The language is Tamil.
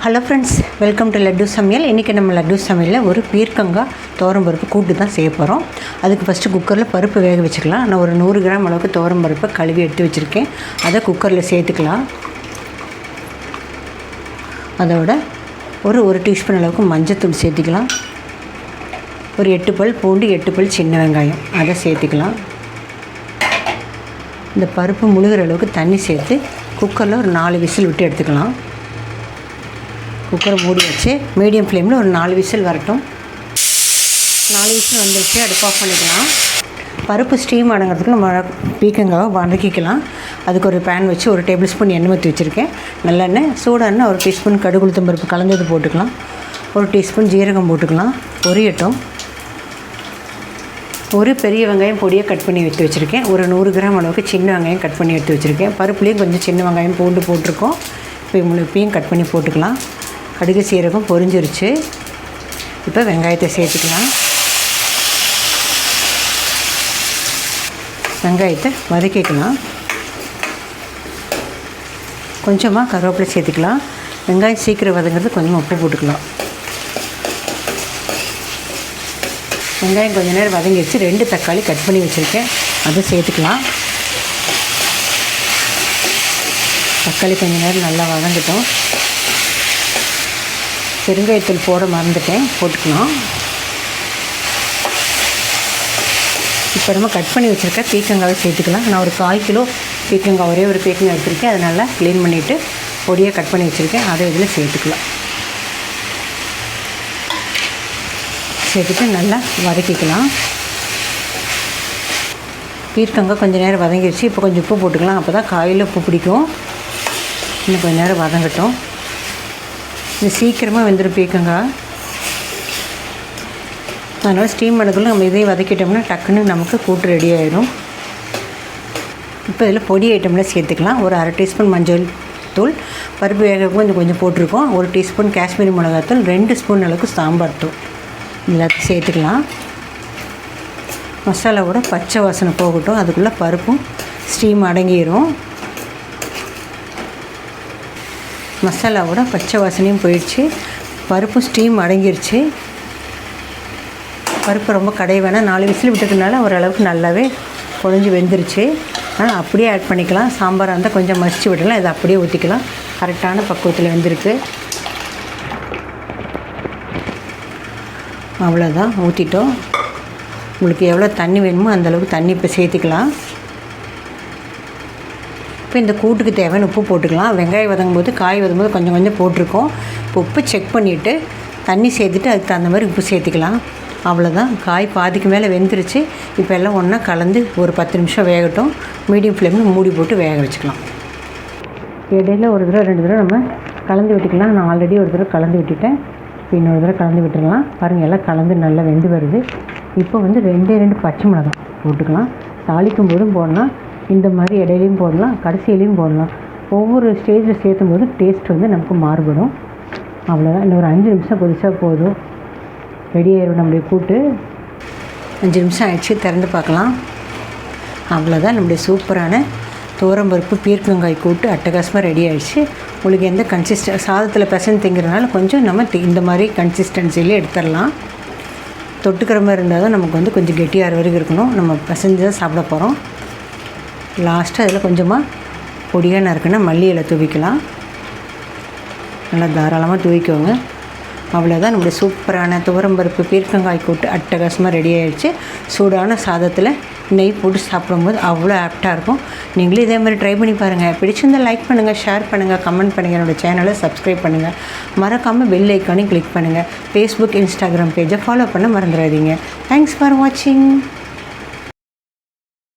Hello friends, welcome to laddu சமையல். இன்றைக்கி நம்ம லட்டு சமையலில் ஒரு பீர்க்கங்காய் துவரம்பருப்பு கூட்டு தான் செய்ய போகிறோம். அதுக்கு ஃபஸ்ட்டு குக்கரில் பருப்பு வேக வச்சுக்கலாம். நான் ஒரு 100 கிராம் அளவுக்கு துவரம்பருப்பை கழுவி எடுத்து வச்சுருக்கேன். அதை குக்கரில் சேர்த்துக்கலாம். அதோட ஒரு டீஸ்பூன் அளவுக்கு மஞ்சத்தூள் சேர்த்துக்கலாம். ஒரு 8 பல் பூண்டு, 8 பல் சின்ன வெங்காயம் அதை சேர்த்துக்கலாம். இந்த பருப்பு முழுகிற அளவுக்கு தண்ணி சேர்த்து குக்கரில் ஒரு 4 விசில் விட்டு எடுத்துக்கலாம். குக்கரை மூடி வச்சு மீடியம் ஃப்ளேமில் ஒரு 4 விசில் வரட்டும். 4 விசில் வந்துருச்சு, அடுப்பு ஆஃப் பண்ணிக்கலாம். பருப்பு ஸ்டீம் அடங்கிறதுக்கு நம்ம பீர்க்கங்காவை வதக்கிக்கலாம். அதுக்கு ஒரு பேன் வச்சு 1 டேபிள் ஸ்பூன் எண்ணெய் ஊற்றி வச்சுருக்கேன். நல்லெண்ணெய் சூடான 1 டீஸ்பூன் கடுகு உளுத்தம் பருப்பு கலந்தது போட்டுக்கலாம். 1 டீஸ்பூன் ஜீரகம் போட்டுக்கலாம். பொரியட்டும். ஒரு பெரிய வெங்காயம் பொடியாக கட் பண்ணி எடுத்து வச்சுருக்கேன். ஒரு 100 கிராம் அளவுக்கு சின்ன வெங்காயம் கட் பண்ணி எடுத்து வச்சுருக்கேன். பருப்புலேயும் கொஞ்சம் சின்ன வெங்காயம் பூண்டு போட்டிருக்கோம். இப்போ முழுப்பையும் கட் பண்ணி போட்டுக்கலாம். கடுகு சீரகம் பொரிஞ்சிருச்சு. இப்போ வெங்காயத்தை சேர்த்துக்கலாம். வெங்காயத்தை வதக்கிக்கலாம். கொஞ்சமாக கருவேப்பிலை சேர்த்துக்கலாம். வெங்காயம் சீக்கிரம் வதங்கிறது கொஞ்சமாக உப்பு போட்டுக்கலாம். வெங்காயம் கொஞ்சம் நேரம் வதங்கிடுச்சு. 2 தக்காளி கட் பண்ணி வச்சுருக்கேன், அதை சேர்த்துக்கலாம். தக்காளி கொஞ்சம் நேரம் நல்லா வதங்கட்டும். பெருங்காயத்தூள் போட மறந்துட்டேன், போட்டுக்கலாம். இப்போ நம்ம கட் பண்ணி வச்சுருக்க பீர்க்கங்காவை சேர்த்துக்கலாம். நான் ஒரு 1/4 கிலோ பீர்க்கங்காய், ஒரே ஒரு பீர்க்கங்காய் எடுத்துருக்கேன். அதை நல்லா க்ளீன் பண்ணிவிட்டு பொடியாக கட் பண்ணி வச்சுருக்கேன். அதை இதில் சேர்த்துக்கலாம். சேர்த்துட்டு நல்லா வதக்கிக்கலாம். பீர்க்கங்காய் கொஞ்சம் நேரம் வதங்கிடுச்சு. இப்போ கொஞ்சம் உப்பு போட்டுக்கலாம். அப்போ தான் காயில் உப்பு பிடிக்கும். இன்னும் கொஞ்சம் நேரம் வதங்கட்டும். இது சீக்கிரமாக வெந்துடும் பீர்க்கங்காய். அதனால் ஸ்டீம் பண்ணக்குள்ளே நம்ம இதையும் வதக்கிட்டோம்னா டக்குன்னு நமக்கு கூட்டு ரெடி ஆகிடும். இப்போ இதில் பொடி ஐட்டம்லாம் சேர்த்துக்கலாம். ஒரு 1/2 டீஸ்பூன் மஞ்சள் தூள், பருப்பு வேக கொஞ்சம் போட்டிருக்கோம். 1 டீஸ்பூன் காஷ்மீரி மிளகாத்தூள், 2 ஸ்பூன் அளவுக்கு சாம்பார் தூள் எல்லாத்தையும் சேர்த்துக்கலாம். மசாலாவோட பச்சை வாசனை போகட்டும். அதுக்குள்ளே பருப்பும் ஸ்டீம் அடங்கிடும். மசாலாவோட பச்சை வாசனையும் போயிடுச்சு. பருப்பு ஸ்டீம் அடங்கிருச்சு. பருப்பு ரொம்ப கடைய வேணாம். 4 விசில் விட்டதுனால ஓரளவுக்கு நல்லாவே குழஞ்சி வெந்துருச்சு. ஆனால் அப்படியே ஆட் பண்ணிக்கலாம். சாம்பாராக இருந்தால் கொஞ்சம் மசிச்சு விடலாம். இதை அப்படியே ஊற்றிக்கலாம். கரெக்டான பக்குவத்தில் வெந்திருக்கு. அவ்வளோதான், ஊற்றிட்டோம். உங்களுக்கு எவ்வளோ தண்ணி வேணுமோ அந்தளவுக்கு தண்ணி இப்போ சேர்த்துக்கலாம். இப்போ இந்த கூட்டுக்கு தேவையான உப்பு போட்டுக்கலாம். வெங்காயம் வதங்கும் போது காய் வதங்கும்போது கொஞ்சம் கொஞ்சம் போட்டிருக்கோம். இப்போ உப்பு செக் பண்ணிவிட்டு தண்ணி சேர்த்துட்டு அதுக்கு தகுந்த மாதிரி உப்பு சேர்த்துக்கலாம். அவ்வளோதான், காய் பாதிக்கு மேலே வெந்துருச்சு. இப்போ எல்லாம் ஒன்றா கலந்து ஒரு 10 நிமிஷம் வேகட்டும். மீடியம் ஃப்ளேமில் மூடி போட்டு வேக வச்சுக்கலாம். இடையில ஒரு தடவை 2 தடவை நம்ம கலந்து விட்டுக்கலாம். நான் ஆல்ரெடி ஒரு தடவை கலந்து விட்டுட்டேன். இப்போ இன்னொரு தடவை கலந்து விட்டுடலாம். பாருங்கள், எல்லாம் கலந்து நல்லா வெந்து வருது. இப்போ வந்து 2 பச்சை மிளகாய் போட்டுக்கலாம். தாளிக்கும் போதும் போடலாம், இந்த மாதிரி இடையிலையும் போடலாம், கடைசியிலையும் போடலாம். ஒவ்வொரு ஸ்டேஜில் சேர்த்தும் போது டேஸ்ட் வந்து நமக்கு மாறுபடும். அவ்வளோதான். இன்னும் ஒரு 5 நிமிஷம் கொதிச்சா போதும், ரெடி ஆயிடும் நம்முடைய கூட்டு. 5 நிமிஷம் ஆயிடுச்சு, திறந்து பார்க்கலாம். அவ்வளோதான், நம்முடைய சூப்பரான துவரம்பருப்பு பீர்க்கங்காய் கூட்டு அட்டகாசமாக ரெடி ஆகிடுச்சு. உங்களுக்கு எந்த சாதத்தில் பிசைஞ்சு திங்கிறதுனால கொஞ்சம் நம்ம இந்த மாதிரி கன்சிஸ்டன்சிலே எடுத்துடலாம். தொட்டுக்கிற மாதிரி இருந்தால் தான் நமக்கு வந்து கொஞ்சம் கெட்டியாகிற வரைக்கும் இருக்கணும். நம்ம பிசைஞ்சு தான் சாப்பிட போகிறோம். லாஸ்ட்டாக அதில் கொஞ்சமாக பொடியாக நறுக்குன்னா மல்லி இலை தூவிக்கலாம். நல்லா தாராளமாக தூவிக்கோங்க. அவ்வளோதான், நம்மளுடைய சூப்பரான துவரம்பருப்பு பீர்க்கங்காய் கூட்டு அட்டகாசமாக ரெடி ஆகிடுச்சு. சூடான சாதத்தில் நெய் போட்டு சாப்பிடும்போது அவ்வளோ ஆப்டாக இருக்கும். நீங்களும் இதே மாதிரி ட்ரை பண்ணி பாருங்கள். பிடிச்சிருந்தால் லைக் பண்ணுங்கள், ஷேர் பண்ணுங்கள், கமெண்ட் பண்ணுங்கள். என்னோடய சேனலை சப்ஸ்கிரைப் பண்ணுங்கள். மறக்காமல் பெல் ஐக்கானையும் கிளிக் பண்ணுங்கள். ஃபேஸ்புக், இன்ஸ்டாகிராம் பேஜை ஃபாலோ பண்ண மறந்துடாதீங்க. தேங்க்ஸ் ஃபார் வாட்சிங்.